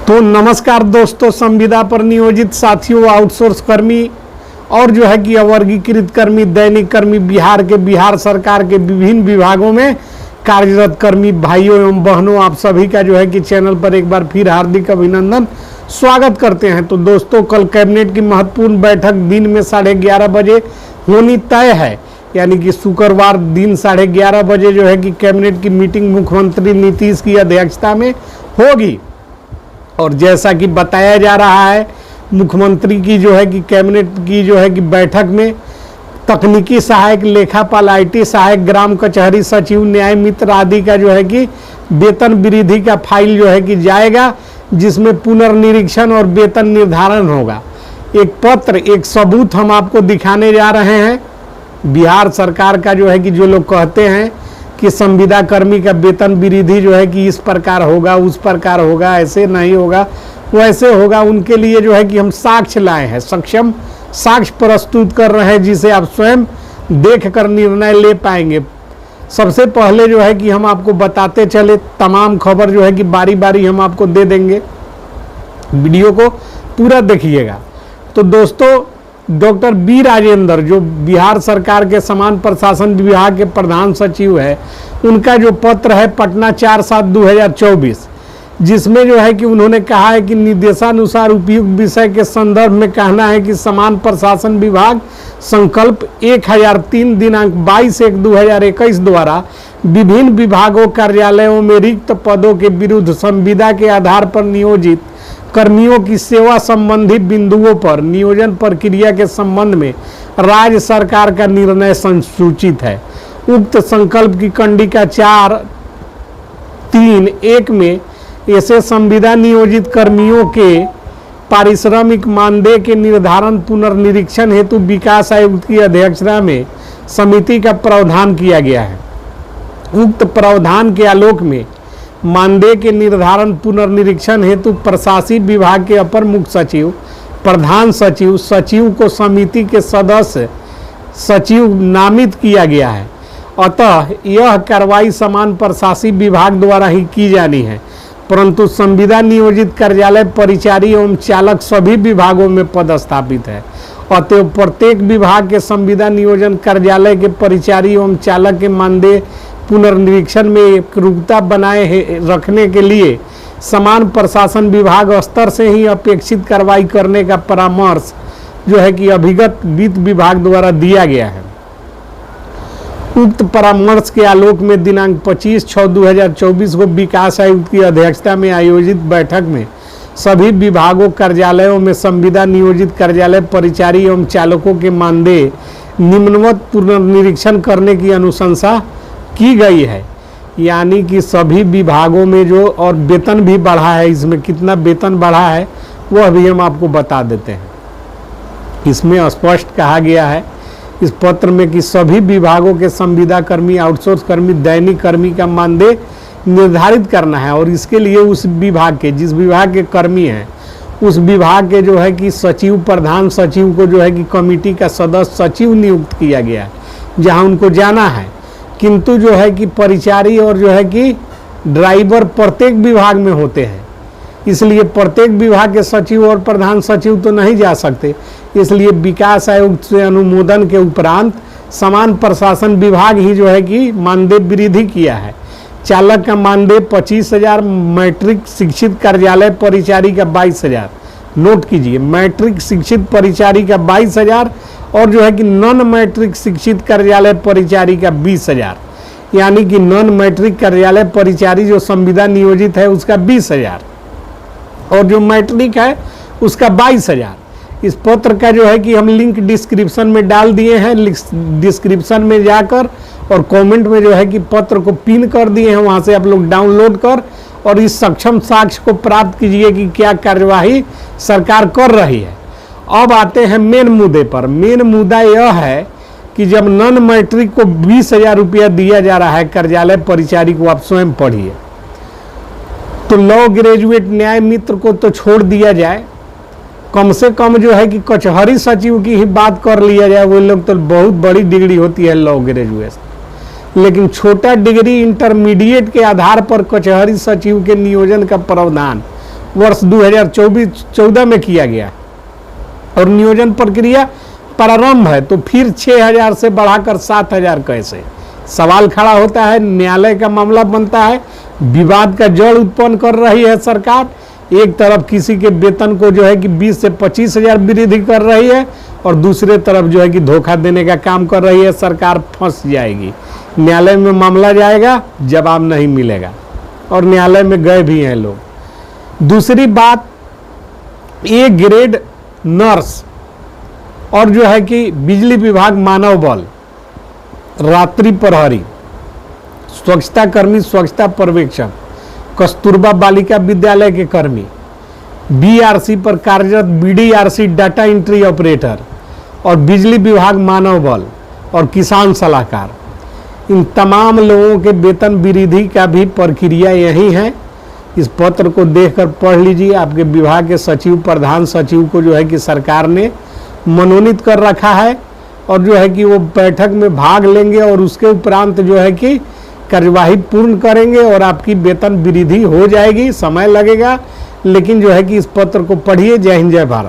तो नमस्कार दोस्तों, संविदा पर नियोजित साथियों, आउटसोर्स कर्मी और जो है कि अवर्गीकृत कर्मी, दैनिक कर्मी, बिहार सरकार के विभिन्न विभागों में कार्यरत कर्मी भाइयों एवं बहनों, आप सभी का जो है कि चैनल पर एक बार फिर हार्दिक अभिनंदन, स्वागत करते हैं। तो दोस्तों, कल कैबिनेट की महत्वपूर्ण बैठक दिन में 11:30 बजे होनी तय है, यानी कि शुक्रवार दिन 11:30 बजे जो है कि कैबिनेट की मीटिंग मुख्यमंत्री नीतीश की अध्यक्षता में होगी। और जैसा कि बताया जा रहा है, मुख्यमंत्री की जो है कि कैबिनेट की जो है कि बैठक में तकनीकी सहायक, लेखापाल, IT सहायक, ग्राम कचहरी सचिव, न्याय मित्र आदि का जो है कि वेतन वृद्धि का फाइल जो है कि जाएगा, जिसमें पुनर्निरीक्षण और वेतन निर्धारण होगा। एक पत्र, एक सबूत हम आपको दिखाने जा रहे हैं। बिहार सरकार का जो है कि जो लोग कहते हैं कि संविदा कर्मी का वेतन वृद्धि जो है कि इस प्रकार होगा, उस प्रकार होगा, ऐसे नहीं होगा, वैसे होगा, उनके लिए जो है कि हम साक्ष्य लाए हैं, सक्षम साक्ष्य प्रस्तुत कर रहे हैं, जिसे आप स्वयं देख कर निर्णय ले पाएंगे। सबसे पहले जो है कि हम आपको बताते चले, तमाम खबर जो है कि बारी बारी हम आपको दे देंगे, वीडियो को पूरा देखिएगा। तो दोस्तों, डॉक्टर बी राजेंद्र जो बिहार सरकार के समान प्रशासन विभाग के प्रधान सचिव है, उनका जो पत्र है पटना 4/7/2024, जिसमें जो है कि उन्होंने कहा है कि निर्देशानुसार उपयुक्त विषय के संदर्भ में कहना है कि समान प्रशासन विभाग संकल्प 1003 दिनांक 22/1/2021 द्वारा विभिन्न विभागों, कार्यालयों में रिक्त पदों के विरुद्ध संविदा के आधार पर नियोजित कर्मियों की सेवा संबंधी बिंदुओं पर नियोजन प्रक्रिया के संबंध में राज्य सरकार का निर्णय संसूचित है। उक्त संकल्प की कंडिका 4.3.1 में ऐसे संविदा नियोजित कर्मियों के पारिश्रमिक मानदेय के निर्धारण पुनर्निरीक्षण हेतु विकास आयुक्त की अध्यक्षता में समिति का प्रावधान किया गया है। उक्त प्रावधान के आलोक में मानदेय के निर्धारण पुनर्निरीक्षण हेतु प्रशासनिक विभाग के अपर मुख्य सचिव, प्रधान सचिव, सचिव को समिति के सदस्य सचिव नामित किया गया है। अतः यह कार्रवाई समान प्रशासनिक विभाग द्वारा ही की जानी है, परंतु संविदा नियोजित कार्यालय परिचारी एवं चालक सभी विभागों में पदस्थापित है। अतएव प्रत्येक विभाग के संविदा नियोजन कार्यालय के परिचारी एवं चालक के मानदेय पुनर्निरीक्षण में एकरूपता बनाए रखने के लिए समान प्रशासन विभाग स्तर से ही अपेक्षित कार्रवाई करने का परामर्श जो है कि अभिगत वित्त विभाग द्वारा दिया गया है। उक्त परामर्श के आलोक में दिनांक 25/6/2024 को विकास आयुक्त की अध्यक्षता में आयोजित बैठक में सभी विभागों, कार्यालयों में संविदा नियोजित कार्यालय परिचारी एवं चालकों के मानदेय निम्नवत पुनर्निरीक्षण करने की अनुशंसा की गई है। यानी कि सभी विभागों में जो और वेतन भी बढ़ा है, इसमें कितना वेतन बढ़ा है वह भी हम आपको बता देते हैं। इसमें स्पष्ट कहा गया है इस पत्र में कि सभी विभागों के संविदा कर्मी, आउटसोर्स कर्मी, दैनिक कर्मी का मानदेय निर्धारित करना है, और इसके लिए उस विभाग के, जिस विभाग के कर्मी हैं, उस विभाग के जो है कि सचिव, प्रधान सचिव को जो है कि कमेटी का सदस्य सचिव नियुक्त किया गया है, जहां उनको जाना है। किंतु जो है कि परिचारी और जो है कि ड्राइवर प्रत्येक विभाग में होते हैं, इसलिए प्रत्येक विभाग के सचिव और प्रधान सचिव तो नहीं जा सकते। इसलिए विकास आयुक्त से अनुमोदन के उपरांत समान प्रशासन विभाग ही जो है कि मानदेय वृद्धि किया है। चालक का मानदेय 25,000, मैट्रिक शिक्षित कार्यालय परिचारी का 22,000, नोट कीजिए, मैट्रिक शिक्षित परिचारी का 22,000 और जो है कि नॉन मैट्रिक शिक्षित कार्यालय परिचारी का 20,000, यानी कि नॉन मैट्रिक कार्यालय परिचारी जो संविदा नियोजित है उसका 20,000 और जो मैट्रिक है उसका 22,000। इस पत्र का जो है कि हम लिंक डिस्क्रिप्शन में डाल दिए हैं, डिस्क्रिप्शन में जाकर और कमेंट में जो है कि पत्र को पिन कर दिए हैं, वहां से आप लोग डाउनलोड कर और इस सक्षम साक्ष्य को प्राप्त कीजिए कि क्या कार्यवाही सरकार कर रही है। अब आते हैं मेन मुद्दे पर। मेन मुद्दा यह है कि जब नॉन मैट्रिक को 20,000 रुपया दिया जा रहा है कार्यालय परिचारी को, आप स्वयं पढ़िए, तो लॉ ग्रेजुएट न्याय मित्र को तो छोड़ दिया जाए, कम से कम जो है कि कचहरी सचिव की ही बात कर लिया जाए, वो लोग तो बहुत बड़ी डिग्री होती है लॉ ग्रेजुएशन, लेकिन छोटा डिग्री इंटरमीडिएट के आधार पर कचहरी सचिव के नियोजन का प्रावधान वर्ष 2024-14 में किया गया और नियोजन प्रक्रिया प्रारंभ है, तो फिर 6000 से बढ़ाकर 7000 कैसे? सवाल खड़ा होता है, न्यायालय का मामला बनता है, विवाद का जड़ उत्पन्न कर रही है सरकार। एक तरफ किसी के वेतन को जो है कि 20 से 25,000 वृद्धि कर रही है और दूसरे तरफ जो है कि धोखा देने का काम कर रही है सरकार। फंस जाएगी, न्यायालय में मामला जाएगा, जवाब नहीं मिलेगा और न्यायालय में गए भी हैं लोग। दूसरी बात, ए ग्रेड नर्स और जो है कि बिजली विभाग मानव बल, रात्रि प्रहरी, स्वच्छता कर्मी, स्वच्छता पर्यवेक्षक, कस्तूरबा बालिका विद्यालय के कर्मी, बीआरसी पर कार्यरत बीडीआरसी डाटा एंट्री ऑपरेटर और बिजली विभाग मानव बल और किसान सलाहकार, इन तमाम लोगों के वेतन वृद्धि का भी प्रक्रिया यही है। इस पत्र को देखकर पढ़ लीजिए। आपके विभाग के सचिव, प्रधान सचिव को जो है कि सरकार ने मनोनीत कर रखा है और जो है कि वो बैठक में भाग लेंगे और उसके उपरांत जो है कि कार्यवाही पूर्ण करेंगे और आपकी वेतन वृद्धि हो जाएगी। समय लगेगा, लेकिन जो है कि इस पत्र को पढ़िए। जय हिंद, जय भारत।